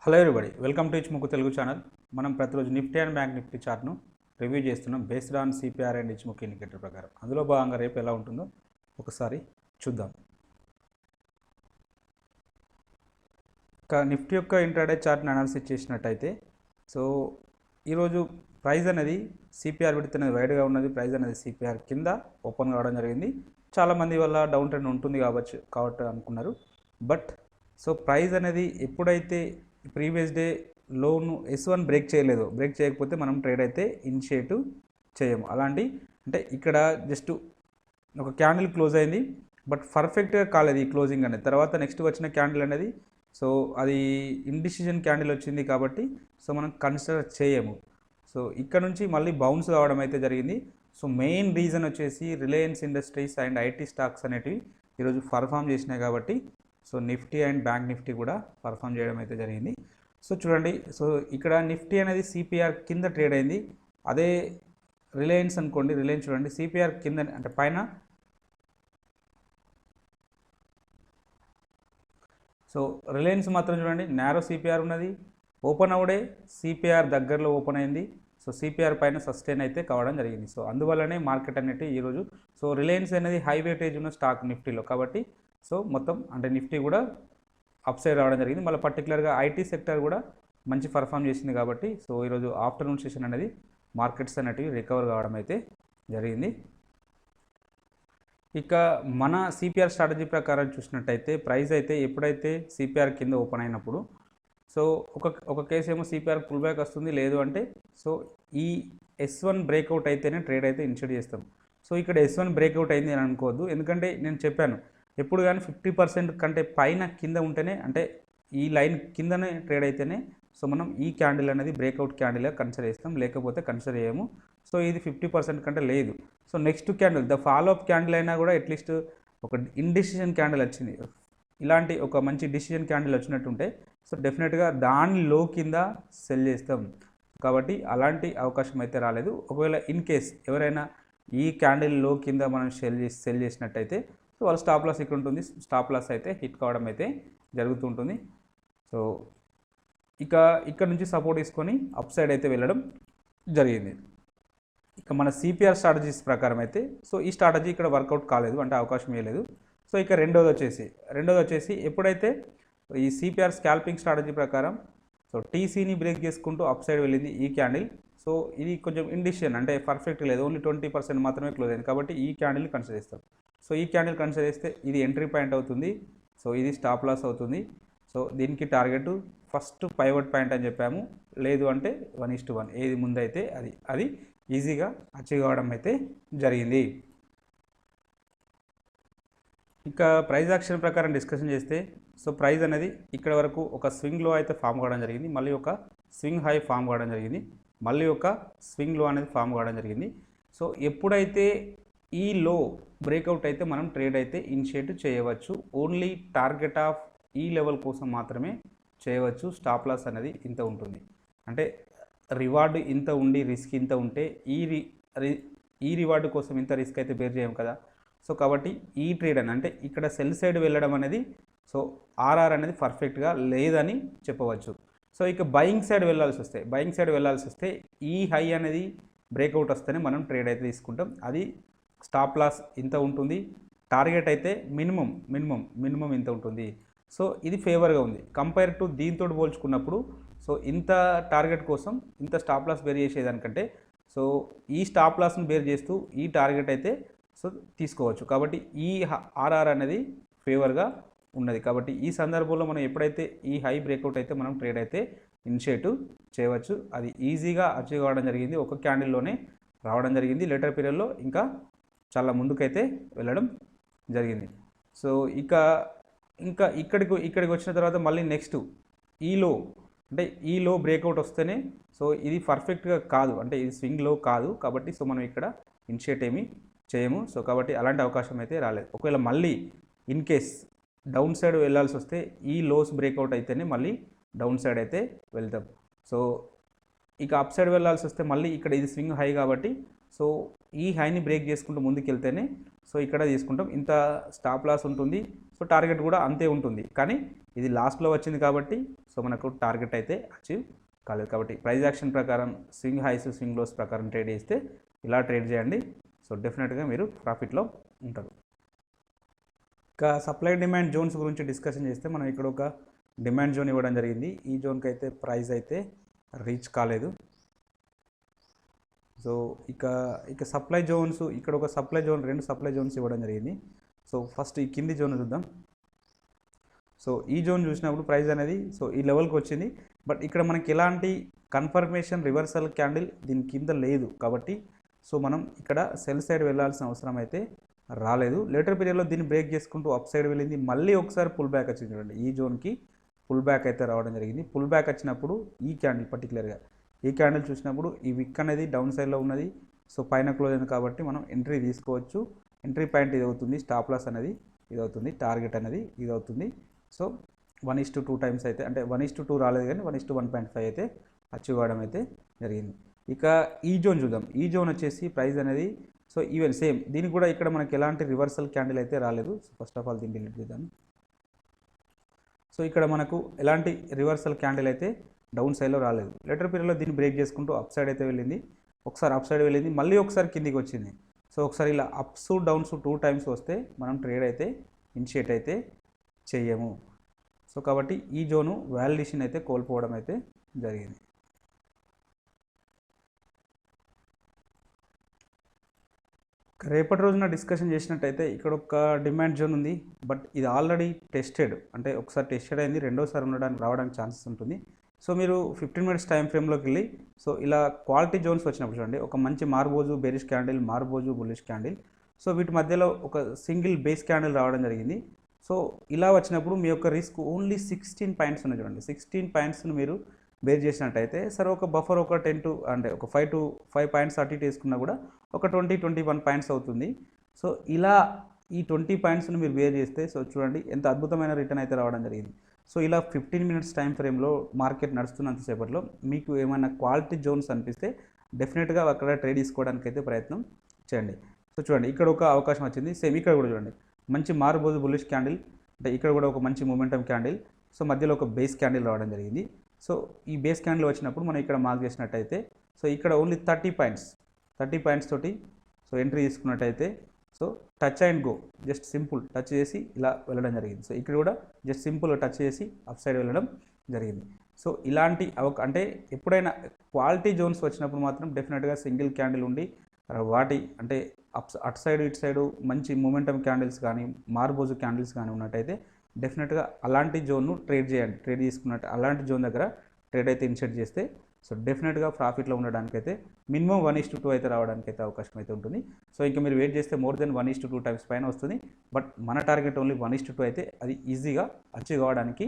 Hello everybody, welcome to Ichimoku Telugu channel. మనం ప్రతిరోజు Nifty and bank Nifty చార్ట్ను review చేస్తున్నాం based on CPR and Ichimoku indicator ప్రకారం. అందులో భాగంగా రేపు ఎలా ఉంటుందో ఒకసారి చూద్దాం. ఇక నిఫ్టీ యొక్క ఇంట్రాడే చార్ట్ని అనాలిసిస్ చేసినట్టయితే సో ఈరోజు ప్రైస్ అనేది సిపిఆర్ విడ్త్ అనేది వైడ్గా ఉన్నది. ప్రైస్ అనేది సిపిఆర్ కింద ఓపెన్ కావడం జరిగింది. చాలామంది వల్ల డౌన్ ట్రెండ్ ఉంటుంది కాబట్టి అనుకున్నారు. బట్ సో ప్రైస్ అనేది ఎప్పుడైతే ప్రీవియస్ డే లోను S1 బ్రేక్ చేయకపోతే మనం ట్రేడ్ అయితే ఇనిషియేటివ్ చేయము. అలాంటి అంటే ఇక్కడ జస్ట్ ఒక క్యాండిల్ క్లోజ్ అయింది, బట్ పర్ఫెక్ట్గా కాలేదు ఈ క్లోజింగ్ అనేది. తర్వాత నెక్స్ట్ వచ్చిన క్యాండిల్ అనేది సో అది ఇండిసిజన్ క్యాండిల్ వచ్చింది కాబట్టి సో మనం కన్సిడర్ చేయము. సో ఇక్కడ నుంచి మళ్ళీ బౌన్స్ కావడం అయితే జరిగింది. సో మెయిన్ రీజన్ వచ్చేసి Reliance industries and IT stocks అనేటివి ఈరోజు పర్ఫామ్ చేసినాయి కాబట్టి so Nifty and bank Nifty కూడా పర్ఫామ్ చేయడం అయితే జరిగింది. సో చూడండి, సో ఇక్కడ నిఫ్టీ అనేది సిపిఆర్ కింద ట్రేడ్ అయింది. అదే రిలయన్స్ అనుకోండి, రిలయన్స్ చూడండి సిపిఆర్ కింద అంటే పైన. సో రిలయన్స్ మాత్రం చూడండి నారో సిపిఆర్ ఉన్నది, ఓపెన్ అవుడే సిపిఆర్ దగ్గరలో ఓపెన్ అయింది. సో సిపిఆర్ పైన సస్టైన్ అయితే కావడం జరిగింది. సో అందువల్లనే మార్కెట్ అనేది ఈరోజు సో రిలయన్స్ అనేది హై వెయిటేజ్ ఉన్న స్టాక్ నిఫ్టీలో కాబట్టి సో మొత్తం అంటే నిఫ్టీ కూడా అప్ సైడ్ రావడం జరిగింది. మళ్ళీ పర్టికులర్గా ఐటీ సెక్టర్ కూడా మంచి పర్ఫామ్ చేసింది కాబట్టి సో ఈరోజు ఆఫ్టర్నూన్ సెషన్ అనేది మార్కెట్స్ అనేటివి రికవర్ కావడం అయితే జరిగింది. ఇక మన సిపిఆర్ స్ట్రాటజీ ప్రకారం చూసినట్టయితే ప్రైస్ అయితే ఎప్పుడైతే సిపిఆర్ కింద ఓపెన్ అయినప్పుడు సో ఒక కేసు ఏమో సిపిఆర్ పుల్ బ్యాక్ వస్తుంది, లేదు అంటే సో ఈ S1 బ్రేక్అవుట్ అయితేనే ట్రేడ్ అయితే ఇనిషియేట్ చేస్తాం. సో ఇక్కడ S1 బ్రేక్అవుట్ అయింది అని అనుకోవద్దు, ఎందుకంటే నేను చెప్పాను ఎప్పుడు కానీ 50% కంటే పైన కింద ఉంటేనే అంటే ఈ లైన్ కిందనే ట్రేడ్ అయితేనే సో మనం ఈ క్యాండిల్ అనేది బ్రేక్అవుట్ క్యాండిల్గా కన్సిడర్ చేస్తాం, లేకపోతే కన్సిడర్ చేయము. సో ఇది 50% కంటే లేదు. So next candle the follow up candle అయినా కూడా అట్లీస్ట్ ఒక ఇండిసిజన్ క్యాండిల్ వచ్చింది, ఇలాంటి ఒక మంచి డిసిజన్ క్యాండిల్ వచ్చినట్టుంటే సో డెఫినెట్గా దాని లో కింద సెల్ చేస్తాం. కాబట్టి అలాంటి అవకాశం అయితే రాలేదు. ఒకవేళ ఇన్ కేస్ ఎవరైనా ఈ క్యాండిల్ లో కింద మనం సెల్ చేసినట్టయితే సో వాళ్ళ స్టాప్ లాస్ ఇక్కడ ఉంటుంది, స్టాప్ లాస్ అయితే హిట్ కావడం అయితే జరుగుతుంటుంది. సో ఇక్కడ నుంచి సపోర్ట్ తీసుకొని అప్ సైడ్ అయితే వెళ్ళడం జరిగింది. ఇక మన సిపిఆర్ స్ట్రాటజీస్ ప్రకారం అయితే సో ఈ స్ట్రాటజీ ఇక్కడ వర్కౌట్ కాలేదు, అంటే అవకాశం ఇవ్వలేదు. సో ఇక రెండోది వచ్చేసి ఎప్పుడైతే ఈ సిపిఆర్ స్కాల్పింగ్ స్ట్రాటజీ ప్రకారం సో టీసీని బ్రేక్ చేసుకుంటూ అప్ సైడ్ వెళ్ళింది ఈ క్యాండిల్. సో ఇది కొంచెం ఇండిసిషన్ అంటే పర్ఫెక్ట్ లేదు, ఓన్లీ 20% మాత్రమే క్లోజ్ అయింది కాబట్టి ఈ క్యాండిల్ని కన్సిడర్ చేస్తాం. సో ఈ క్యాండిల్ కన్సిడర్ చేస్తే ఇది ఎంట్రీ పాయింట్ అవుతుంది, సో ఇది స్టాప్ లాస్ అవుతుంది. సో దీనికి టార్గెట్ ఫస్ట్ పైవట్ పాయింట్ అని చెప్పాము, లేదు అంటే 1:1 ఏది ముందైతే అది ఈజీగా అచీవ్ అవ్వడం అయితే జరిగింది. ఇంకా ప్రైస్ యాక్షన్ ప్రకారం డిస్కషన్ చేస్తే సో ప్రైస్ అనేది ఇక్కడ వరకు ఒక స్వింగ్ లో అయితే ఫామ్ కావడం జరిగింది, మళ్ళీ ఒక స్వింగ్ హై ఫామ్ కావడం జరిగింది, మళ్ళీ ఒక స్వింగ్ లో అనేది ఫామ్ కావడం జరిగింది. సో ఎప్పుడైతే ఈ లో బ్రేక్అవుట్ అయితే మనం ట్రేడ్ అయితే ఇనిషియేట్ చేయవచ్చు. ఓన్లీ టార్గెట్ ఆఫ్ ఈ లెవెల్ కోసం మాత్రమే చేయవచ్చు. స్టాప్ లాస్ అనేది ఇంత ఉంటుంది, అంటే రివార్డు ఇంత ఉండి రిస్క్ ఇంత ఉంటే ఈ రివార్డు కోసం ఇంత రిస్క్ అయితే బేర్ చేయం కదా. సో కాబట్టి ఈ ట్రేడ్ అని అంటే ఇక్కడ సెల్ సైడ్ వెళ్ళడం అనేది సో ఆర్ఆర్ అనేది పర్ఫెక్ట్గా లేదని చెప్పవచ్చు. సో ఇక బయింగ్ సైడ్ వెళ్ళాల్సి వస్తే ఈ హై అనేది బ్రేక్అవుట్ వస్తేనే మనం ట్రేడ్ అయితే తీసుకుంటాం. అది స్టాప్ లాస్ ఇంత ఉంటుంది, టార్గెట్ అయితే మినిమం ఇంత ఉంటుంది. సో ఇది ఫేవర్గా ఉంది కంపేర్ టు దీంతో పోల్చుకున్నప్పుడు. సో ఇంత టార్గెట్ కోసం ఇంత స్టాప్ లాస్ బేర్ చేసేదానికంటే సో ఈ స్టాప్ లాస్ని బేర్ చేస్తూ ఈ టార్గెట్ అయితే సో తీసుకోవచ్చు. కాబట్టి ఈ ఆర్ఆర్ అనేది ఫేవర్గా ఉన్నది. కాబట్టి ఈ సందర్భంలో మనం ఎప్పుడైతే ఈ హై బ్రేక్అవుట్ అయితే మనం ట్రేడ్ అయితే ఇనిషియేటివ్ చేయవచ్చు. అది ఈజీగా అచీవ్ కావడం జరిగింది, ఒక క్యాండిల్లోనే రావడం జరిగింది. లేటర్ పీరియడ్లో ఇంకా చాలా ముందుకైతే వెళ్ళడం జరిగింది. సో ఇంకా ఇక్కడికి వచ్చిన తర్వాత మళ్ళీ నెక్స్ట్ ఈ లో బ్రేక్అవుట్ వస్తేనే సో ఇది పర్ఫెక్ట్గా కాదు, అంటే ఇది స్వింగ్ లో కాదు కాబట్టి సో మనం ఇక్కడ ఇనిషియేట్ ఏమీ చేయము. సో కాబట్టి అలాంటి అవకాశం అయితే రాలేదు. ఒకవేళ మళ్ళీ ఇన్ కేస్ డౌన్ సైడ్ వెళ్ళాల్సి వస్తే ఈ లోస్ బ్రేక్అవుట్ అయితేనే మళ్ళీ డౌన్ సైడ్ అయితే వెళ్తాం. సో ఇక అప్ సైడ్ వెళ్ళాల్సి వస్తే మళ్ళీ ఇక్కడ ఇది స్వింగ్ హై కాబట్టి సో ఈ హైని బ్రేక్ చేసుకుంటూ ముందుకు వెళ్తేనే సో ఇక్కడ తీసుకుంటాం. ఇంత స్టాప్ లాస్ ఉంటుంది, సో టార్గెట్ కూడా అంతే ఉంటుంది. కానీ ఇది లాస్ట్లో వచ్చింది కాబట్టి సో మనకు టార్గెట్ అయితే అచీవ్ కాలేదు. కాబట్టి ప్రైస్ యాక్షన్ ప్రకారం స్వింగ్ హైస్ స్వింగ్ లోస్ ప్రకారం ట్రేడ్ చేస్తే ఇలా ట్రేడ్ చేయండి. సో డెఫినెట్గా మీరు ప్రాఫిట్లో ఉంటారు. ఇంకా సప్లై డిమాండ్ జోన్స్ గురించి డిస్కషన్ చేస్తే మనం ఇక్కడ ఒక డిమాండ్ జోన్ ఇవ్వడం జరిగింది. ఈ జోన్కి అయితే ప్రైస్ అయితే రీచ్ కాలేదు. సో ఇక సప్లై జోన్స్, ఇక్కడ ఒక సప్లై జోన్, 2 సప్లై జోన్స్ ఇవ్వడం జరిగింది. సో ఫస్ట్ ఈ కింది జోన్ చూద్దాం. సో ఈ జోన్ చూసినప్పుడు ప్రైస్ అనేది సో ఈ లెవెల్కి వచ్చింది. బట్ ఇక్కడ మనకి ఎలాంటి కన్ఫర్మేషన్ రివర్సల్ క్యాండిల్ దీని కింద లేదు కాబట్టి సో మనం ఇక్కడ సెల్ సైడ్ వెళ్ళాల్సిన అవసరం అయితే రాలేదు. లేటర్ పీరియడ్లో దీన్ని బ్రేక్ చేసుకుంటూ అప్ సైడ్ వెళ్ళింది. మళ్ళీ ఒకసారి పుల్ బ్యాక్ వచ్చింది చూడండి. ఈ జోన్కి పుల్ బ్యాక్ అయితే రావడం జరిగింది. పుల్ బ్యాక్ వచ్చినప్పుడు ఈ క్యాండిల్ పర్టికులర్గా ఈ క్యాండిల్ చూసినప్పుడు ఈ విక్ అనేది డౌన్ సైడ్లో ఉన్నది. సో పైన క్లోజ్ అయింది కాబట్టి మనం ఎంట్రీ తీసుకోవచ్చు. ఎంట్రీ పాయింట్ ఇది అవుతుంది, స్టాప్ లాస్ అనేది ఇది అవుతుంది, టార్గెట్ అనేది ఇది అవుతుంది. సో 1:2 టైమ్స్ అయితే, అంటే 1:2 రాలేదు కానీ 1:1.5 అయితే అచీవ్ అవ్వడం అయితే జరిగింది. ఇక ఈ జోన్ చూద్దాం. ఈ జోన్ వచ్చేసి ప్రైస్ అనేది సో ఈవెన్ సేమ్, దీనికి కూడా ఇక్కడ మనకి ఎలాంటి రివర్సల్ క్యాండిల్ అయితే రాలేదు. సో ఫస్ట్ ఆఫ్ ఆల్ దీన్ని డిలీట్ చేద్దాం. సో ఇక్కడ మనకు ఎలాంటి రివర్సల్ క్యాండిల్ అయితే డౌన్ సైడ్లో రాలేదు. లేటర్ పీరియడ్లో దీన్ని బ్రేక్ చేసుకుంటూ అప్ సైడ్ అయితే వెళ్ళింది. ఒకసారి అప్ సైడ్ వెళ్ళింది, మళ్ళీ ఒకసారి కిందికి వచ్చింది. సో ఒకసారి ఇలా అప్స్ డౌన్స్ 2 టైమ్స్ వస్తే మనం ట్రేడ్ అయితే ఇనిషియేట్ అయితే చేయము. సో కాబట్టి ఈ జోను వాలిడేషన్ అయితే కోల్పోవడం అయితే జరిగింది. రేపటి రోజున డిస్కషన్ చేసినట్టయితే ఇక్కడ ఒక డిమాండ్ జోన్ ఉంది. బట్ ఇది ఆల్రెడీ టెస్టెడ్, అంటే ఒకసారి టెస్టెడ్ అయింది, రెండోసారి రావడానికి ఛాన్సెస్ ఉంటుంది. సో మీరు 15 మినిట్స్ టైం ఫ్రేమ్లోకి వెళ్ళి సో ఇలా క్వాలిటీ జోన్స్ వచ్చినప్పుడు చూడండి, ఒక మంచి marubozu bearish candle, marubozu bullish candle, so వీటి మధ్యలో ఒక సింగిల్ బేస్ క్యాండిల్ రావడం జరిగింది. సో ఇలా వచ్చినప్పుడు మీ యొక్క రిస్క్ ఓన్లీ 16 పాయింట్స్ ఉన్నాయి చూడండి. 16 పాయింట్స్ను మీరు బేర్ చేసినట్టయితే సరే ఒక బఫర్ ఒక 10 to అంటే ఒక 5 పాయింట్స్ అటు ఇటు వేసుకున్నా కూడా ఒక 20-21 పాయింట్స్ అవుతుంది. సో ఇలా ఈ 20 పాయింట్స్ను మీరు బేర్ చేస్తే సో చూడండి ఎంత అద్భుతమైన రిటర్న్ అయితే రావడం జరిగింది. సో ఇలా 15 మినిట్స్ టైం ఫ్రేమ్లో మార్కెట్ నడుస్తున్నంతసేపట్లో మీకు ఏమైనా క్వాలిటీ జోన్స్ అనిపిస్తే డెఫినెట్గా అక్కడ ట్రేడ్ తీసుకోవడానికి అయితే ప్రయత్నం చేయండి. సో చూడండి ఇక్కడ ఒక అవకాశం వచ్చింది. సేమ్ ఇక్కడ కూడా చూడండి, మంచి మారుబోజు బుల్లిష్ క్యాండిల్, అంటే ఇక్కడ కూడా ఒక మంచి మొమెంటం క్యాండిల్, సో మధ్యలో ఒక బేస్ క్యాండిల్ రావడం జరిగింది. సో ఈ బేస్ క్యాండిల్ వచ్చినప్పుడు మనం ఇక్కడ మార్క్ చేసినట్టయితే సో ఇక్కడ ఓన్లీ 30 పాయింట్స్ తోటి సో ఎంట్రీ తీసుకున్నట్టయితే so touch and go, just simple touch చేసి ఇలా వెళ్ళడం జరిగింది. సో ఇక్కడ కూడా జస్ట్ సింపుల్ టచ్ చేసి అప్ సైడ్ వెళ్ళడం జరిగింది. సో ఇలాంటి అంటే ఎప్పుడైనా క్వాలిటీ జోన్స్ వచ్చినప్పుడు మాత్రం డెఫినెట్గా సింగిల్ క్యాండిల్ ఉండి వాటి అంటే అటు సైడ్ ఇటు సైడు మంచి మూమెంటం క్యాండిల్స్ కానీ మార్బోజు క్యాండిల్స్ కానీ ఉన్నట్టయితే డెఫినెట్గా అలాంటి జోన్ను ట్రేడ్ చేయండి. ట్రేడ్ తీసుకున్నట్టు అలాంటి జోన్ దగ్గర ట్రేడ్ అయితే ఇనిషియేట్ చేస్తే సో డెఫినెట్గా ప్రాఫిట్లో ఉండడానికైతే మినిమం 1:2 అయితే రావడానికి అయితే అవకాశం అయితే ఉంటుంది. సో ఇంకా మీరు వెయిట్ చేస్తే మోర్ దెన్ 1:2 టైమ్స్ పైన వస్తుంది. బట్ మన టార్గెట్ ఓన్లీ 1:2 అయితే అది ఈజీగా అచీవ్ కావడానికి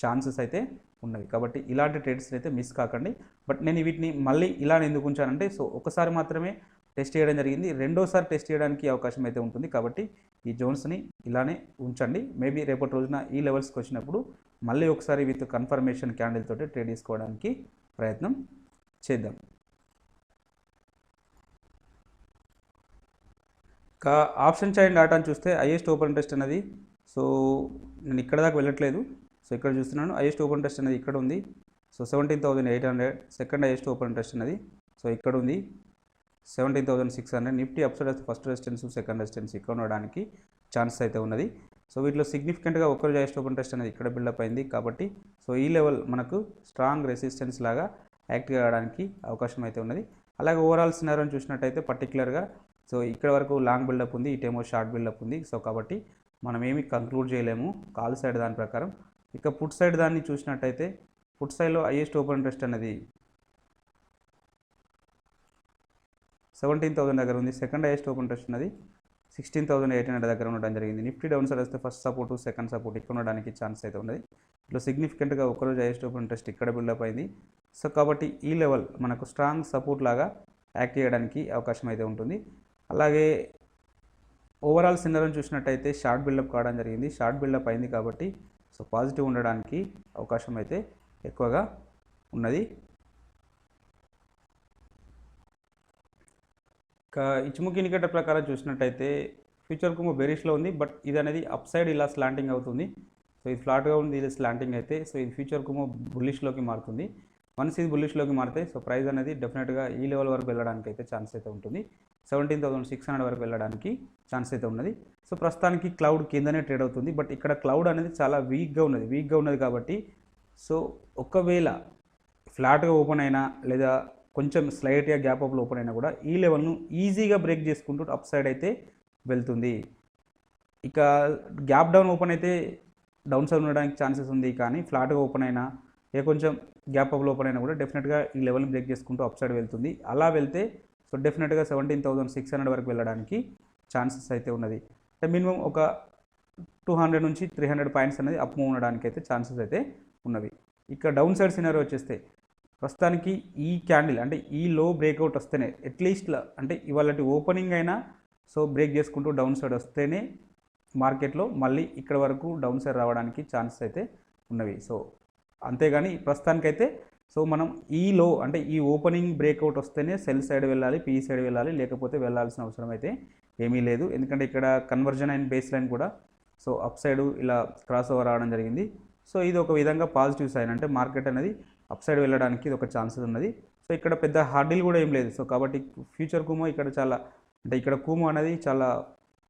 ఛాన్సెస్ అయితే ఉన్నవి. కాబట్టి ఇలాంటి ట్రేడ్స్ అయితే మిస్ కాకండి. బట్ నేను వీటిని మళ్ళీ ఇలా ఎందుకు ఉంచానంటే సో ఒకసారి మాత్రమే టెస్ట్ చేయడం జరిగింది, రెండోసారి టెస్ట్ చేయడానికి అవకాశం అయితే ఉంటుంది. కాబట్టి ఈ జోన్స్ని ఇలానే ఉంచండి. మేబీ రేపటి రోజున ఈ లెవెల్స్కి వచ్చినప్పుడు మళ్ళీ ఒకసారి విత్ కన్ఫర్మేషన్ క్యాండిల్ తోటి ట్రేడ్ తీసుకోవడానికి ప్రయత్నం చేద్దాం. ఇంకా ఆప్షన్ చైన్ డాటాను చూస్తే హైయెస్ట్ ఓపెన్ ఇంట్రెస్ట్ అనేది సో నేను ఇక్కడ దాకా వెళ్ళట్లేదు. సో ఇక్కడ చూస్తున్నాను హైయెస్ట్ ఓపెన్ ఇంట్రెస్ట్ అనేది ఇక్కడ ఉంది. So 17,800. Second highest open interest అనేది సో ఇక్కడ ఉంది 17,600. నిఫ్టీ అప్ సైడ్ వస్తే ఫస్ట్ రెసిస్టెన్స్ సెకండ్ రెసిస్టెన్స్ ఇక్కడ ఉండడానికి ఛాన్సెస్ అయితే ఉన్నది. సో వీటిలో సిగ్నిఫికెంట్గా ఒక్కరోజు హైయెస్ట్ ఓపెన్ ఇంట్రెస్ట్ అనేది ఇక్కడ బిల్డప్ అయింది. కాబట్టి సో ఈ లెవెల్ మనకు స్ట్రాంగ్ రెసిస్టెన్స్ లాగా యాక్టివ్ అవ్వడానికి అవకాశం అయితే ఉన్నది. అలాగే ఓవరాల్ సినారియోని చూసినట్టయితే పర్టికులర్గా సో ఇక్కడ వరకు లాంగ్ బిల్డప్ ఉంది, ఇటేమో షార్ట్ బిల్డప్ ఉంది. సో కాబట్టి మనం ఏమి కంక్లూడ్ చేయలేము కాల్ సైడ్ దాని ప్రకారం. ఇక పుట్ సైడ్ దాన్ని చూసినట్టయితే పుట్ సైడ్లో హైయెస్ట్ ఓపెన్ ఇంట్రెస్ట్ అనేది 17,000 దగ్గర ఉంది. సెకండ్ హైయెస్ట్ ఓపెన్ ఇంట్రెస్ట్ ఉన్నది 16,800 దగ్గర ఉండడం జరిగింది. నిఫ్టీ డౌన్ సైడ్ వస్తే ఫస్ట్ సపోర్టు సెకండ్ సపోర్ట్ ఇక్కడ ఉండడానికి ఛాన్స్ అయితే ఉన్నది. ఇట్లా సిగ్నిఫికెంట్గా ఒకరోజు హైయెస్ట్ ఓపెన్ ఇంట్రెస్ట్ ఇక్కడ బిల్డప్ అయింది. సో కాబట్టి ఈ లెవెల్ మనకు స్ట్రాంగ్ సపోర్ట్ లాగా యాక్ట్ చేయడానికి అవకాశం అయితే ఉంటుంది. అలాగే ఓవరాల్ సినారియోని చూసినట్టయితే షార్ట్ బిల్డప్ కావడం జరిగింది, షార్ట్ బిల్డప్ అయింది. కాబట్టి సో పాజిటివ్ ఉండడానికి అవకాశం అయితే ఎక్కువగా ఉన్నది. ఇక ఇచిముకి ఇండికేటర్ ప్రకారం చూసినట్టయితే ఫ్యూచర్ కుమో బెరిష్లో ఉంది. బట్ ఇది అనేది అప్ సైడ్ ఇలా స్లాంటింగ్ అవుతుంది. సో ఇది ఫ్లాట్గా ఉంది, ఇది స్లాంటింగ్ అయితే సో ఇది ఫ్యూచర్కు బుల్లిష్లోకి మారుతుంది. వన్స్ ఇది బుల్లిష్లోకి మారితే సో ప్రైస్ అనేది డెఫినెట్గా ఈ లెవెల్ వరకు వెళ్ళడానికి అయితే ఛాన్స్ అయితే ఉంటుంది. 17,600 వరకు వెళ్ళడానికి ఛాన్స్ అయితే ఉన్నది. సో ప్రస్తుతానికి క్లౌడ్ కిందనే ట్రేడ్ అవుతుంది. బట్ ఇక్కడ క్లౌడ్ అనేది చాలా వీక్గా ఉన్నది కాబట్టి సో ఒకవేళ ఫ్లాట్గా ఓపెన్ అయినా లేదా కొంచెం స్లైట్గా గ్యాప్ అప్లో ఓపెన్ అయినా కూడా ఈ లెవెల్ను ఈజీగా బ్రేక్ చేసుకుంటూ అప్ సైడ్ అయితే వెళ్తుంది. ఇక గ్యాప్ డౌన్ ఓపెన్ అయితే డౌన్ సైడ్ ఉండడానికి ఛాన్సెస్ ఉంది. కానీ ఫ్లాట్గా ఓపెన్ అయినా కొంచెం గ్యాప్ అప్లో ఓపెన్ అయినా కూడా డెఫినెట్గా ఈ లెవెల్ని బ్రేక్ చేసుకుంటూ అప్ సైడ్ వెళ్తుంది. అలా వెళ్తే సో డెఫినెట్గా 17,600 వరకు వెళ్ళడానికి ఛాన్సెస్ అయితే ఉన్నది. అంటే మినిమం ఒక 200 నుంచి 300 పాయింట్స్ అనేది అప్ మూవ్ ఉండడానికి అయితే ఛాన్సెస్ అయితే ఉన్నవి. ఇక డౌన్ సైడ్ సినారియో వచ్చేస్తే ప్రస్తుతానికి ఈ క్యాండిల్ అంటే ఈ లో బ్రేక్అవుట్ వస్తేనే అట్లీస్ట్ అంటే ఇవాళ ఓపెనింగ్ అయినా సో బ్రేక్ చేసుకుంటూ డౌన్ సైడ్ వస్తేనే మార్కెట్లో మళ్ళీ ఇక్కడ వరకు డౌన్ సైడ్ రావడానికి ఛాన్సెస్ అయితే ఉన్నవి. సో అంతేగాని ప్రస్తుతానికైతే సో మనం ఈ లో అంటే ఈ ఓపెనింగ్ బ్రేక్అవుట్ వస్తేనే సెల్ సైడ్ వెళ్ళాలి, పీ సైడ్ వెళ్ళాలి, లేకపోతే వెళ్ళాల్సిన అవసరం అయితే ఏమీ లేదు. ఎందుకంటే ఇక్కడ కన్వర్జన్ అండ్ బేస్ లైన్ కూడా సో అప్ సైడ్ ఇలా క్రాస్ ఓవర్ రావడం జరిగింది. సో ఇది ఒక విధంగా పాజిటివ్ సైన్, అంటే మార్కెట్ అనేది అప్ సైడ్ వెళ్ళడానికి ఇది ఒక ఛాన్సెస్ ఉన్నది. సో ఇక్కడ పెద్ద హార్డిల్ కూడా ఏం లేదు. సో కాబట్టి ఫ్యూచర్ కూమో ఇక్కడ చాలా అంటే ఇక్కడ కూమో అనేది చాలా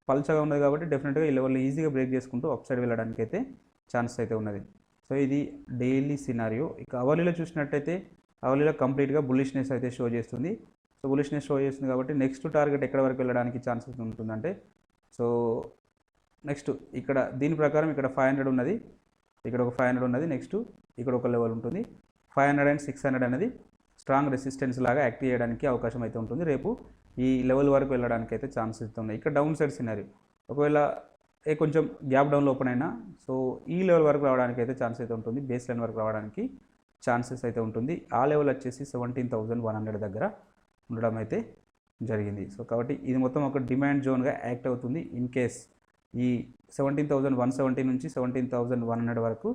పల్చగా ఉన్నది కాబట్టి డెఫినెట్గా ఈ లెవెల్లో ఈజీగా బ్రేక్ చేసుకుంటూ అప్ సైడ్ వెళ్ళడానికి అయితే ఛాన్స్ అయితే ఉన్నది. సో ఇది డైలీ సినారియో. ఇక అవర్లీలో చూసినట్టయితే అవర్లీలో కంప్లీట్గా బుల్లిష్నెస్ అయితే షో చేస్తుంది. సో బుల్లిష్నెస్ షో చేస్తుంది కాబట్టి నెక్స్ట్ టార్గెట్ ఎక్కడ వరకు వెళ్ళడానికి ఛాన్సెస్ ఉంటుందంటే సో నెక్స్ట్ ఇక్కడ దీని ప్రకారం ఇక్కడ 500 ఉన్నది, ఇక్కడ ఒక 500 ఉన్నది, నెక్స్ట్ ఇక్కడ ఒక లెవెల్ ఉంటుంది. 500 అండ్ 600 అనేది స్ట్రాంగ్ రెసిస్టెన్స్ లాగా యాక్ట్ చేయడానికి అవకాశం అయితే ఉంటుంది. రేపు ఈ లెవెల్ వరకు వెళ్ళడానికి అయితే ఛాన్సెస్ అయితే ఉన్నాయి. ఇక్కడ డౌన్ సైడ్ సినారీ ఒకవేళ కొంచెం గ్యాప్ డౌన్లో ఓపెన్ అయినా సో ఈ లెవెల్ వరకు రావడానికి అయితే ఛాన్స్ అయితే ఉంటుంది. బేస్ లైన్ వరకు రావడానికి ఛాన్సెస్ అయితే ఉంటుంది. ఆ లెవెల్ వచ్చేసి 17,100 దగ్గర ఉండడం అయితే జరిగింది. సో కాబట్టి ఇది మొత్తం ఒక డిమాండ్ జోన్గా యాక్ట్ అవుతుంది. ఇన్ కేస్ ఈ 17,170 నుంచి 17,100 వరకు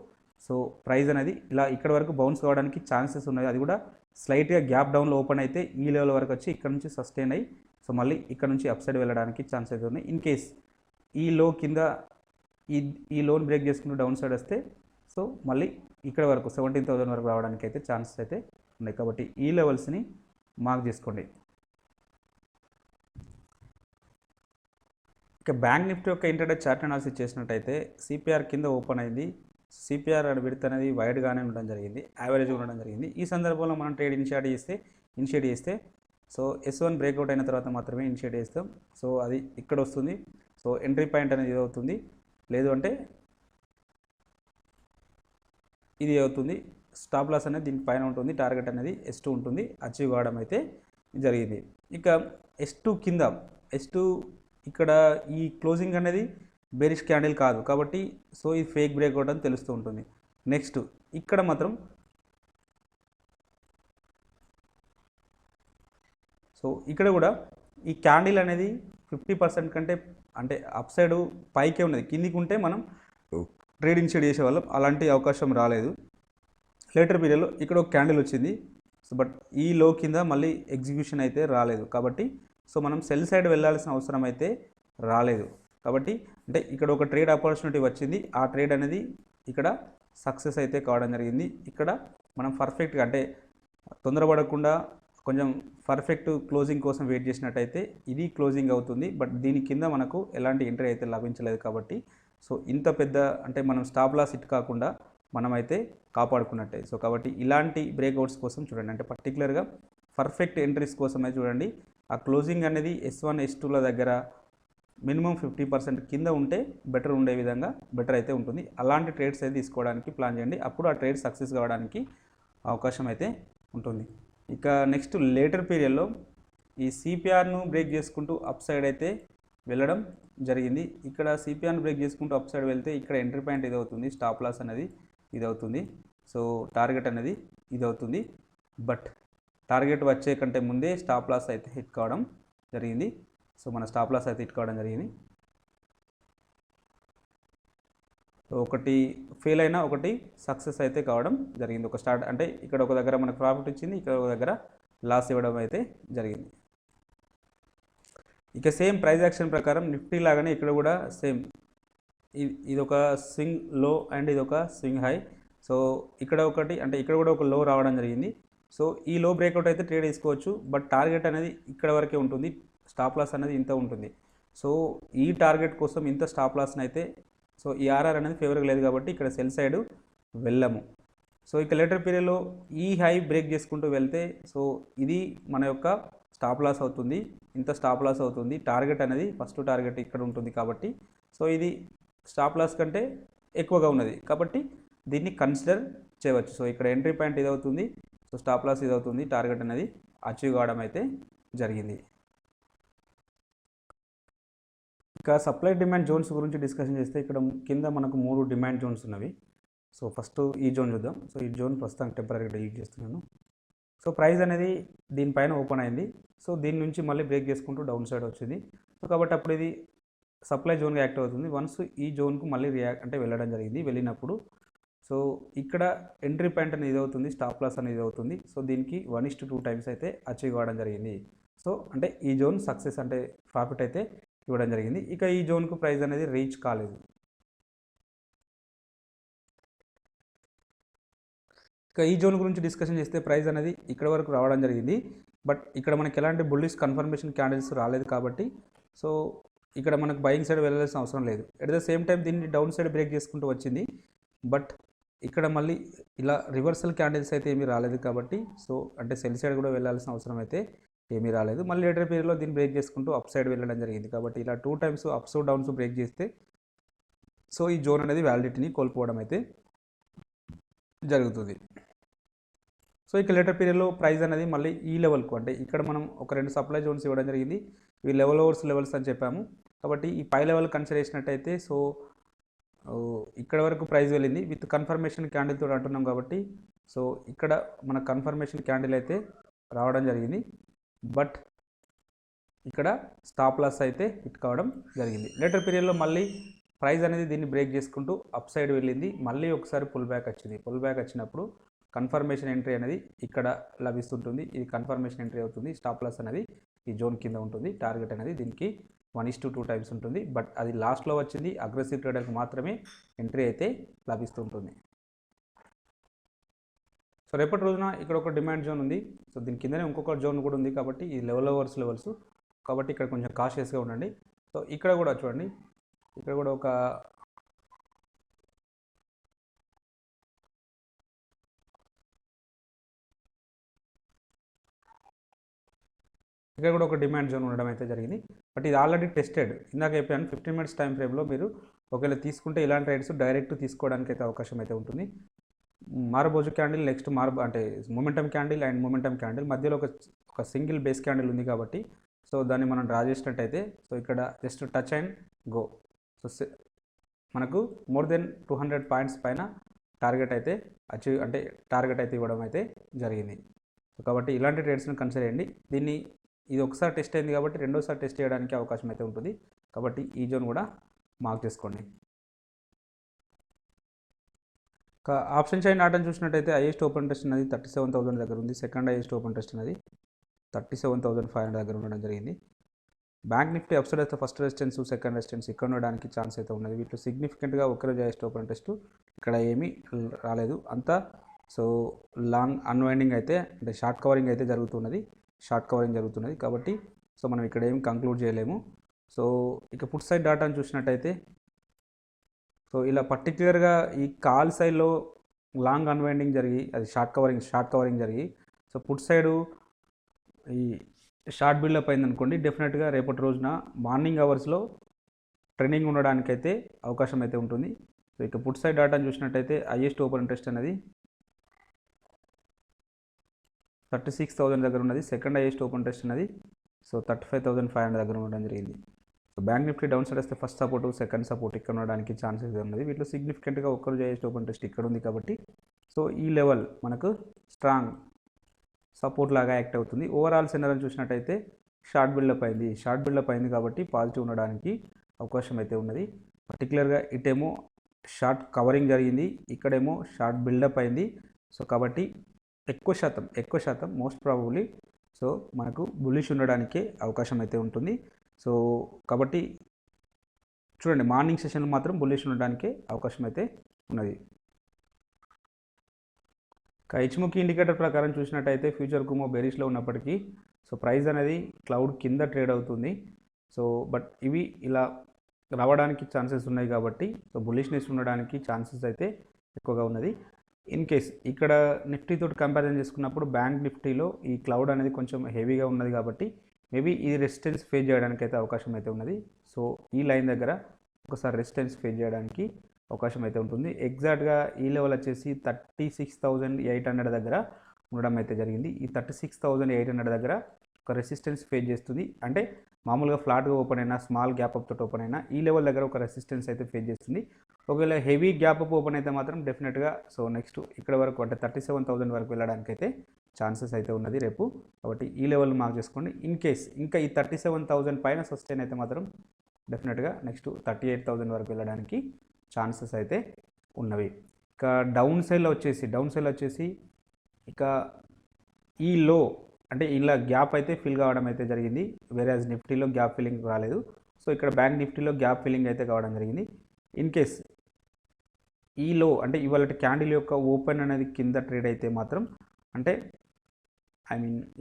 సో ప్రైస్ అనేది ఇలా ఇక్కడ వరకు బౌన్స్ కావడానికి ఛాన్సెస్ ఉన్నాయి. అది కూడా స్లైట్గా గ్యాప్ డౌన్లో ఓపెన్ అయితే ఈ లెవెల్ వరకు వచ్చి ఇక్కడ నుంచి సస్టైన్ అయ్యి సో మళ్ళీ ఇక్కడ నుంచి అప్ సైడ్ వెళ్ళడానికి ఛాన్సెస్ ఉన్నాయి. ఇన్ కేస్ ఈ లో కింద ఈ లోన్ బ్రేక్ చేసుకుంటూ డౌన్ సైడ్ వస్తే సో మళ్ళీ ఇక్కడ వరకు 17,000 వరకు రావడానికి అయితే ఛాన్సెస్ అయితే ఉన్నాయి. కాబట్టి ఈ లెవెల్స్ని మార్క్ చేసుకోండి. ఇక బ్యాంక్ నిఫ్టీ యొక్క ఇంటర్డే చార్ట్ అనాలిసిస్ చేసినట్టయితే సిపిఆర్ కింద ఓపెన్ అయింది. సిపిఆర్ విడత్ అనేది వైడ్గానే ఉండడం జరిగింది, యావరేజ్గా ఉండడం జరిగింది. ఈ సందర్భంలో మనం ట్రేడ్ ఇనిషియేట్ చేస్తే సో S1 బ్రేక్అవుట్ అయిన తర్వాత మాత్రమే ఇనిషియేట్ చేస్తాం. సో అది ఇక్కడ వస్తుంది. సో ఎంట్రీ పాయింట్ అనేది ఇది అవుతుంది, లేదు అంటే ఇది అవుతుంది. స్టాప్ లాస్ అనేది దీని పైన ఉంటుంది, టార్గెట్ అనేది S2 ఉంటుంది, అచీవ్ కావడం అయితే జరిగింది. ఇక S2 కింద S2 ఇక్కడ ఈ క్లోజింగ్ అనేది బేరిష్ క్యాండిల్ కాదు కాబట్టి సో ఇది ఫేక్ బ్రేక్అవుట్ అని తెలుస్తూ ఉంటుంది. నెక్స్ట్ ఇక్కడ మాత్రం సో ఇక్కడ కూడా ఈ క్యాండిల్ అనేది 50% కంటే అంటే అప్ సైడ్ పైకే ఉన్నది, కిందికి ఉంటే మనం ట్రేడ్ ఇనిషియేట్ చేసేవాళ్ళం. అలాంటి అవకాశం రాలేదు. లేటర్ పీరియడ్లో ఇక్కడ ఒక క్యాండిల్ వచ్చింది. సో బట్ ఈ లో కింద మళ్ళీ ఎగ్జిక్యూషన్ అయితే రాలేదు కాబట్టి సో మనం సెల్ సైడ్ వెళ్ళాల్సిన అవసరం అయితే రాలేదు. కాబట్టి అంటే ఇక్కడ ఒక ట్రేడ్ ఆపర్చునిటీ వచ్చింది, ఆ ట్రేడ్ అనేది ఇక్కడ సక్సెస్ అయితే కావడం జరిగింది. ఇక్కడ మనం పర్ఫెక్ట్గా అంటే తొందరపడకుండా కొంచెం పర్ఫెక్ట్ క్లోజింగ్ కోసం వెయిట్ చేసినట్టయితే ఇది క్లోజింగ్ అవుతుంది. బట్ దీని కింద మనకు ఎలాంటి ఎంట్రీ అయితే లభించలేదు కాబట్టి సో ఇంత పెద్ద అంటే మనం స్టాప్ లాస్ హిట్ కాకుండా మనమైతే కాపాడుకున్నట్టే. సో కాబట్టి ఇలాంటి బ్రేక్అవుట్స్ కోసం చూడండి, అంటే పర్టికులర్గా పర్ఫెక్ట్ ఎంట్రీస్ కోసమే చూడండి. ఆ క్లోజింగ్ అనేది S1 S2ల దగ్గర మినిమం 50% కింద ఉంటే బెటర్ ఉండే విధంగా బెటర్ అయితే ఉంటుంది. అలాంటి ట్రేడ్స్ అయితే తీసుకోవడానికి ప్లాన్ చేయండి, అప్పుడు ఆ ట్రేడ్ సక్సెస్ కావడానికి అవకాశం అయితే ఉంటుంది. ఇక నెక్స్ట్ లేటర్ పీరియడ్లో ఈ సిపిఆర్ను బ్రేక్ చేసుకుంటూ అప్ సైడ్ అయితే వెళ్ళడం జరిగింది. ఇక్కడ సిపిఆర్ను బ్రేక్ చేసుకుంటూ అప్ సైడ్ వెళ్తే ఇక్కడ ఎంట్రీ పాయింట్ ఇది అవుతుంది, స్టాప్ లాస్ అనేది ఇది అవుతుంది, సో టార్గెట్ అనేది ఇది అవుతుంది. బట్ టార్గెట్ వచ్చే కంటే ముందే స్టాప్ లాస్ అయితే హిట్ కావడం జరిగింది. సో మన స్టాప్ లాస్ అయితే హిట్ కావడం జరిగింది. ఒకటి ఫెయిల్ అయినా ఒకటి సక్సెస్ అయితే కావడం జరిగింది. ఒక స్టార్ట్ అంటే ఇక్కడ ఒక దగ్గర మనకు ప్రాఫిట్ వచ్చింది, ఇక్కడ ఒక దగ్గర లాస్ ఇవ్వడం అయితే జరిగింది. ఇక సేమ్ ప్రైస్ యాక్షన్ ప్రకారం నిఫ్టీ లాగానే ఇక్కడ కూడా సేమ్ ఇది ఒక స్వింగ్ లో అండ్ ఇది ఒక స్వింగ్ హై. సో ఇక్కడ ఒకటి అంటే ఇక్కడ కూడా ఒక లో రావడం జరిగింది. సో ఈ లో బ్రేక్అవుట్ అయితే ట్రేడ్ తీసుకోవచ్చు, బట్ టార్గెట్ అనేది ఇక్కడ వరకే ఉంటుంది, స్టాప్ లాస్ అనేది ఇంత ఉంటుంది. సో ఈ టార్గెట్ కోసం ఇంత స్టాప్ లాస్ని అయితే సో ఈ ఆర్ఆర్ అనేది ఫేవర్గా లేదు కాబట్టి ఇక్కడ సెల్ సైడ్ వెళ్ళము. సో ఇక లేటర్ పీరియడ్లో ఈ హై బ్రేక్ చేసుకుంటూ వెళ్తే సో ఇది మన యొక్క స్టాప్ లాస్ అవుతుంది, ఇంత స్టాప్ లాస్ అవుతుంది. టార్గెట్ అనేది ఫస్ట్ టార్గెట్ ఇక్కడ ఉంటుంది కాబట్టి సో ఇది స్టాప్ లాస్ కంటే ఎక్కువగా ఉన్నది కాబట్టి దీన్ని కన్సిడర్ చేయవచ్చు. సో ఇక్కడ ఎంట్రీ పాయింట్ ఇది అవుతుంది, సో స్టాప్ లాస్ ఇది అవుతుంది, టార్గెట్ అనేది అచీవ్ కావడం అయితే జరిగింది. ఇక సప్లై డిమాండ్ జోన్స్ గురించి డిస్కషన్ చేస్తే ఇక్కడ కింద మనకు 3 డిమాండ్ జోన్స్ ఉన్నవి. సో ఫస్ట్ ఈ జోన్ చూద్దాం. సో ఈ జోన్ ప్రస్తుతం టెంపరీగా డిలీట్ చేస్తున్నాను. సో ప్రైస్ అనేది దీనిపైన ఓపెన్ అయింది. సో దీని నుంచి మళ్ళీ బ్రేక్ చేసుకుంటూ డౌన్ సైడ్ వచ్చింది. సో కాబట్టి అప్పుడు ఇది సప్లై జోన్గా యాక్ట్ అవుతుంది. వన్స్ ఈ జోన్కు మళ్ళీ వెళ్ళడం జరిగింది. వెళ్ళినప్పుడు సో ఇక్కడ ఎంట్రీ పాయింట్ అనేది ఇది అవుతుంది, స్టాప్ లాస్ అనేది ఇది అవుతుంది. సో దీనికి 1:2 టైమ్స్ అయితే అచీవ్ కావడం జరిగింది. సో అంటే ఈ జోన్ సక్సెస్ అంటే ప్రాఫిట్ అయితే ఇవ్వడం జరిగింది. ఇక ఈ జోన్కు ప్రైస్ అనేది రీచ్ కాలేదు. ఇక ఈ జోన్ గురించి డిస్కషన్ చేస్తే ప్రైస్ అనేది ఇక్కడ వరకు రావడం జరిగింది, బట్ ఇక్కడ మనకి ఎలాంటి బుల్లిష్ కన్ఫర్మేషన్ క్యాండిల్స్ రాలేదు కాబట్టి సో ఇక్కడ మనకు బయింగ్ సైడ్ వెళ్ళాల్సిన అవసరం లేదు. ఎట్ ద సేమ్ టైం దీన్ని డౌన్ సైడ్ బ్రేక్ చేసుకుంటూ వచ్చింది, బట్ ఇక్కడ మళ్ళీ ఇలా రివర్సల్ క్యాండిల్స్ అయితే ఏమీ రాలేదు కాబట్టి సో అంటే సెల్ సైడ్ కూడా వెళ్ళాల్సిన అవసరం అయితే ఏమీ రాలేదు. మళ్ళీ లేటర్ పీరియడ్లో దీన్ని బ్రేక్ చేసుకుంటూ అప్ సైడ్ వెళ్ళడం జరిగింది. కాబట్టి ఇలా 2 టైమ్స్ అప్స్ డౌన్స్ బ్రేక్ చేస్తే సో ఈ జోన్ అనేది వ్యాలిడిటీని కోల్పోవడం అయితే జరుగుతుంది. సో ఇక లేటర్ పీరియడ్లో ప్రైస్ అనేది మళ్ళీ ఈ లెవెల్కు అంటే ఇక్కడ మనం ఒక 2 సప్లై జోన్స్ ఇవ్వడం జరిగింది. ఇవి లెవెల్స్ అని చెప్పాము కాబట్టి ఈ పై లెవెల్ కన్సిడర్ చేసినట్టయితే సో ఇక్కడ వరకు ప్రైస్ వెళ్ళింది విత్ కన్ఫర్మేషన్ క్యాండిల్ తోటి అంటున్నాం కాబట్టి సో ఇక్కడ మన కన్ఫర్మేషన్ క్యాండిల్ అయితే రావడం జరిగింది, బట్ ఇక్కడ స్టాప్ లాస్ అయితే హిట్ కావడం జరిగింది. లేటర్ పీరియడ్లో మళ్ళీ ప్రైస్ అనేది దీన్ని బ్రేక్ చేసుకుంటూ అప్ సైడ్ వెళ్ళింది, మళ్ళీ ఒకసారి పుల్ బ్యాక్ వచ్చింది. పుల్ బ్యాక్ వచ్చినప్పుడు కన్ఫర్మేషన్ ఎంట్రీ అనేది ఇక్కడ లభిస్తుంటుంది. ఇది కన్ఫర్మేషన్ ఎంట్రీ అవుతుంది. స్టాప్ లాస్ అనేది ఈ జోన్ కింద ఉంటుంది. టార్గెట్ అనేది దీనికి 1:2 టైమ్స్ ఉంటుంది, బట్ అది లాస్ట్లో వచ్చింది. అగ్రెసివ్ ట్రేడర్కి మాత్రమే ఎంట్రీ అయితే లభిస్తుంటుంది. సో రేపటి రోజున ఇక్కడ ఒక డిమాండ్ జోన్ ఉంది. సో దీని కిందనే ఇంకొక జోన్ కూడా ఉంది కాబట్టి ఈ లెవెల్స్ కాబట్టి ఇక్కడ కొంచెం కాషియస్గా ఉండండి. సో ఇక్కడ కూడా చూడండి, ఇక్కడ కూడా ఒక డిమాండ్ జోన్ ఉండడం అయితే జరిగింది, బట్ ఇది ఆల్రెడీ టెస్టెడ్. ఇందాక చెప్పాను 15 మినిట్స్ టైం ఫ్రేమ్లో మీరు ఒకవేళ తీసుకుంటే ఇలాంటి రైడ్స్ డైరెక్ట్ తీసుకోవడానికి అయితే అవకాశం అయితే ఉంటుంది. మారబోజు క్యాండిల్ నెక్స్ట్ అంటే momentum candle and momentum candle మధ్యలో ఒక సింగిల్ బేస్ క్యాండిల్ ఉంది కాబట్టి సో దాన్ని మనం డ్రా చేసినట్టయితే సో ఇక్కడ just touch and go. So మనకు మోర్ దెన్ 200 పాయింట్స్ పైన టార్గెట్ అయితే టార్గెట్ అయితే ఇవ్వడం అయితే జరిగింది. సో కాబట్టి ఇలాంటి ట్రేడ్స్ని కన్సిడర్ చేయండి. ఇది ఒకసారి టెస్ట్ అయింది కాబట్టి రెండోసారి టెస్ట్ చేయడానికి అవకాశం అయితే ఉంటుంది. కాబట్టి ఈ జోన్ కూడా మార్క్ చేసుకోండి. ఆప్షన్ చైన్ ఆటను చూసినట్టయితే హైయెస్ట్ ఓపెన్ టెస్ట్ అనేది 37,000 దగ్గర ఉంది. సెకండ్ హైయెస్ట్ ఓపెన్ టెస్ట్ అనేది 37,500 దగ్గర ఉండడం జరిగింది. బ్యాంక్ నిఫ్టీ అప్సైడ్ అయితే ఫస్ట్ రెసిస్టెన్స్ సెకండ్ రెసిస్టెన్స్ ఇక్కడ ఉండడానికి ఛాన్స్ అయితే ఉన్నది. వీటిలో సిగ్నిఫికెంట్గా ఒకరోజు హైయెస్ట్ ఓపెన్ టెస్ట్ ఇక్కడ ఏమీ రాలేదు. అంతా సో లాంగ్ అన్వైండింగ్ అయితే అంటే షార్ట్ కవరింగ్ అయితే జరుగుతున్నది కాబట్టి సో మనం ఇక్కడ ఏం కంక్లూడ్ చేయలేము. సో ఇక పుట్ సైడ్ డాటాను చూసినట్టయితే సో ఇలా పర్టిక్యులర్గా ఈ కాల్ సైడ్లో లాంగ్ అన్వైండింగ్ జరిగి అది షార్ట్ కవరింగ్ జరిగి సో పుట్ సైడు ఈ షార్ట్ బిల్డప్ అయింది అనుకోండి, డెఫినెట్గా రేపటి రోజున మార్నింగ్ అవర్స్లో ట్రెండింగ్ ఉండడానికైతే అవకాశం అయితే ఉంటుంది. సో ఇక పుట్ సైడ్ డాటాను చూసినట్టయితే హైయెస్ట్ ఓపెన్ ఇంట్రెస్ట్ అనేది 36,000 దగ్గర ఉన్నది. సెకండ్ హైయెస్ట్ ఓపెన్ టెస్ట్ అనేది సో 35,500 దగ్గర ఉండడం జరిగింది. So bank Nifty down side వస్తే ఫస్ట్ సపోర్టు సెకండ్ సపోర్ట్ ఇక్కడ ఉండడానికి ఛాన్సెస్ ఉన్నది. వీటిలో సిగ్నిఫికెంట్గా ఒక్కరోజు హైయెస్ట్ ఓపెన్ టెస్ట్ ఇక్కడ ఉంది కాబట్టి సో ఈ లెవెల్ మనకు స్ట్రాంగ్ సపోర్ట్ లాగా యాక్ట్ అవుతుంది. ఓవరాల్ సెనరీని చూసినట్టయితే షార్ట్ బిల్డప్ అయింది కాబట్టి పాజిటివ్ ఉండడానికి అవకాశం అయితే ఉన్నది. పర్టికులర్గా ఇటేమో షార్ట్ కవరింగ్ జరిగింది, ఇక్కడేమో షార్ట్ బిల్డప్ అయింది. సో కాబట్టి ఎక్కువ శాతం మోస్ట్ ప్రాబబ్లీ సో మనకు బుల్లిష్ ఉండడానికే అవకాశం అయితే ఉంటుంది. సో కాబట్టి చూడండి మార్నింగ్ సెషన్లో మాత్రం బుల్లిష్ ఉండడానికి అవకాశం అయితే ఉన్నది. ఇక హెచ్ముఖి ఇండికేటర్ ప్రకారం చూసినట్టయితే ఫ్యూచర్ కుమో బెరిష్లో ఉన్నప్పటికీ సో ప్రైస్ అనేది క్లౌడ్ కింద ట్రేడ్ అవుతుంది. సో బట్ ఇవి ఇలా రావడానికి ఛాన్సెస్ ఉన్నాయి కాబట్టి సో బుల్లిష్నెస్ ఉండడానికి ఛాన్సెస్ అయితే ఎక్కువగా ఉన్నది. ఇన్ కేస్ ఇక్కడ నిఫ్టీతో కంపారిజన్ చేసుకున్నప్పుడు బ్యాంక్ నిఫ్టీలో ఈ క్లౌడ్ అనేది కొంచెం హెవీగా ఉన్నది కాబట్టి మేబీ ఈ రెసిస్టెన్స్ ఫేస్ చేయడానికి అయితే అవకాశం అయితే ఉన్నది. సో ఈ లైన్ దగ్గర ఒకసారి రెసిస్టెన్స్ ఫేస్ చేయడానికి అవకాశం అయితే ఉంటుంది. ఎగ్జాక్ట్గా ఈ లెవెల్ వచ్చేసి 36,800 దగ్గర ఉండడం అయితే జరిగింది. ఈ 36,800 దగ్గర ఒక రెసిస్టెన్స్ ఫేస్ చేస్తుంది. అంటే మామూలుగా ఫ్లాట్గా ఓపెన్ అయినా స్మాల్ గ్యాప్ అప్ తోటి ఓపెన్ అయినా ఈ లెవెల్ దగ్గర ఒక రెసిస్టెన్స్ అయితే ఫేస్ చేస్తుంది. ఒకవేళ హెవీ గ్యాప్ అప్ ఓపెన్ అయితే మాత్రం డెఫినెట్గా సో నెక్స్ట్ ఇక్కడ వరకు అంటే 37,000 వరకు వెళ్ళడానికి అయితే ఛాన్సెస్ అయితే ఉన్నది రేపు. కాబట్టి ఈ లెవెల్ మార్క్ చేసుకోండి. ఇన్ కేస్ ఇంకా ఈ 37,000 పైన సస్టైన్ అయితే మాత్రం డెఫినెట్గా నెక్స్ట్ 38,000 వరకు వెళ్ళడానికి ఛాన్సెస్ అయితే ఉన్నవి. ఇక డౌన్ సైడ్లో వచ్చేసి ఇక ఈ లో అంటే ఇలా గ్యాప్ అయితే ఫిల్ కావడం అయితే జరిగింది. వేరేజ్ నిఫ్టీలో గ్యాప్ ఫిల్లింగ్ రాలేదు. సో ఇక్కడ బ్యాంక్ నిఫ్టీలో గ్యాప్ ఫిల్లింగ్ అయితే కావడం జరిగింది. ఇన్ కేస్ ఈ లో అంటే ఇవాళ క్యాండిల్ యొక్క ఓపెన్ అనేది కింద ట్రేడ్ అయితే మాత్రం అంటే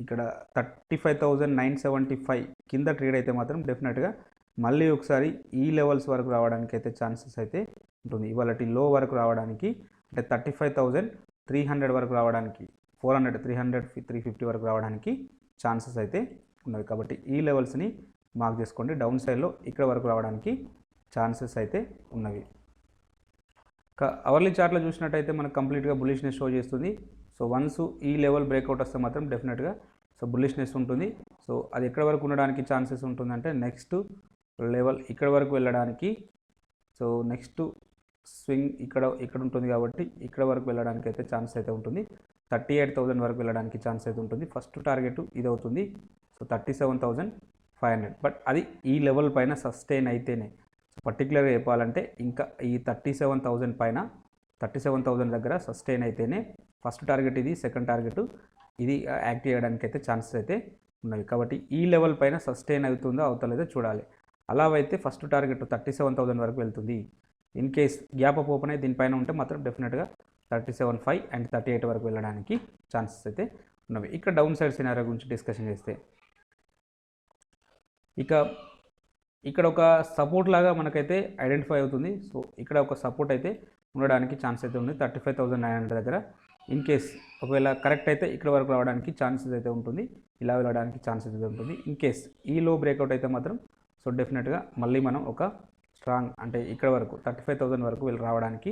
ఇక్కడ 35,975 కింద ట్రేడ్ అయితే మాత్రం డెఫినెట్గా మళ్ళీ ఒకసారి ఈ లెవెల్స్ వరకు రావడానికి అయితే ఛాన్సెస్ అయితే ఉంటుంది. ఇవాళ లో వరకు రావడానికి అంటే 35,300 వరకు రావడానికి 400, 300, 350 వరకు రావడానికి ఛాన్సెస్ అయితే ఉన్నవి. కాబట్టి ఈ లెవెల్స్ని మార్క్ చేసుకోండి. డౌన్ సైడ్లో ఇక్కడ వరకు రావడానికి ఛాన్సెస్ అయితే ఉన్నవి. అవర్లీ చార్ట్లో చూసినట్టయితే మనకు కంప్లీట్గా బుల్లిష్నెస్ షో చేస్తుంది. సో వన్స్ ఈ లెవెల్ బ్రేక్అవుట్ వస్తే మాత్రం డెఫినెట్గా సో బుల్లిష్నెస్ ఉంటుంది. సో అది ఎక్కడ వరకు ఉండడానికి ఛాన్సెస్ ఉంటుందంటే నెక్స్ట్ లెవెల్ ఇక్కడ వరకు వెళ్ళడానికి సో నెక్స్ట్ స్వింగ్ ఇక్కడ ఉంటుంది కాబట్టి ఇక్కడ వరకు వెళ్ళడానికి అయితే ఛాన్స్ అయితే ఉంటుంది. 38,000 వరకు వెళ్ళడానికి ఛాన్స్ అయితే ఉంటుంది. ఫస్ట్ టార్గెట్ ఇది అవుతుంది. సో 37,500 బట్ అది ఈ లెవెల్ పైన సస్టైన్ అయితేనే సో పర్టికులర్గా చెప్పాలంటే ఇంకా ఈ 37,000 పైన 37,000 దగ్గర సస్టైన్ అయితేనే ఫస్ట్ టార్గెట్ ఇది, సెకండ్ టార్గెట్ ఇది యాక్టివ్ చేయడానికి అయితే ఛాన్సెస్ అయితే ఉన్నవి. కాబట్టి ఈ లెవెల్ పైన సస్టైన్ అవుతుందో అవుతలేదో చూడాలి. అలా అయితే ఫస్ట్ టార్గెట్ 37,000 వరకు వెళ్తుంది. In case gap up open అయ్యి దీనిపైన ఉంటే మాత్రం డెఫినెట్గా 37,500 అండ్ 38 వరకు వెళ్ళడానికి ఛాన్సెస్ అయితే ఉన్నవి. ఇక్కడ డౌన్ సైడ్ సినారియో గురించి డిస్కషన్ చేస్తే ఇక్కడ ఒక సపోర్ట్ లాగా మనకైతే ఐడెంటిఫై అవుతుంది. సో ఇక్కడ ఒక సపోర్ట్ అయితే ఉండడానికి ఛాన్స్ అయితే ఉంది 35,900 దగ్గర. ఇన్ కేస్ ఒకవేళ కరెక్ట్ అయితే ఇక్కడ వరకు రావడానికి ఛాన్సెస్ అయితే ఉంటుంది. ఇలా వెళ్ళడానికి ఛాన్సెస్ అయితే ఉంటుంది. ఇన్ కేస్ ఈ లో బ్రేక్అవుట్ అయితే మాత్రం సో డెఫినెట్గా మళ్ళీ మనం ఒక స్ట్రాంగ్ అంటే ఇక్కడ వరకు 35,000 వరకు వీళ్ళు రావడానికి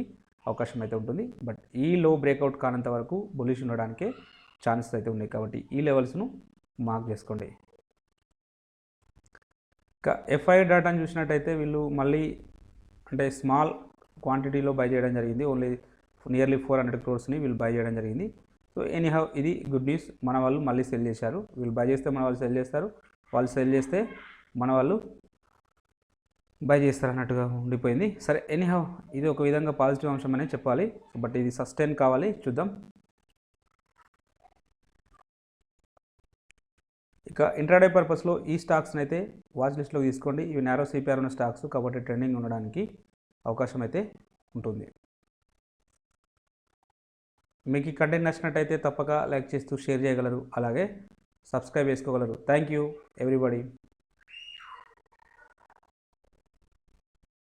అవకాశం అయితే ఉంటుంది. బట్ ఈ లో బ్రేక్అవుట్ కానంత వరకు బులిష్ ఉండడానికే ఛాన్సెస్ అయితే ఉన్నాయి. కాబట్టి ఈ లెవెల్స్ను మార్క్ చేసుకోండి. ఇంకా ఎఫ్ఐ డేటాను చూసినట్టయితే వీళ్ళు మళ్ళీ అంటే స్మాల్ క్వాంటిటీలో బై చేయడం జరిగింది. ఓన్లీ నియర్లీ 400 crores వీళ్ళు బై చేయడం జరిగింది. సో ఎనీహౌ ఇది గుడ్ న్యూస్. మన వాళ్ళు మళ్ళీ సెల్ చేశారు. వీళ్ళు బై చేస్తే మన వాళ్ళు సెల్ చేస్తారు, వాళ్ళు సెల్ చేస్తే మన వాళ్ళు బై చేస్తారు అన్నట్టుగా ఉండిపోయింది. సరే ఎనీహౌ ఇది ఒక విధంగా పాజిటివ్ అంశం అనే చెప్పాలి. బట్ ఇది సస్టైన్ కావాలి, చూద్దాం. ఇక ఇంట్రాడే పర్పస్లో ఈ స్టాక్స్ని అయితే వాచ్ లిస్ట్లోకి తీసుకోండి. ఇవి నారో సిపిఆర్ ఉన్న స్టాక్స్ కాబట్టి ట్రెండింగ్ ఉండడానికి అవకాశం అయితే ఉంటుంది. మీకు ఈ కంటెంట్ నచ్చినట్టయితే తప్పక లైక్ చేస్తూ షేర్ చేయగలరు, అలాగే సబ్స్క్రైబ్ చేసుకోగలరు. Thank you everybody.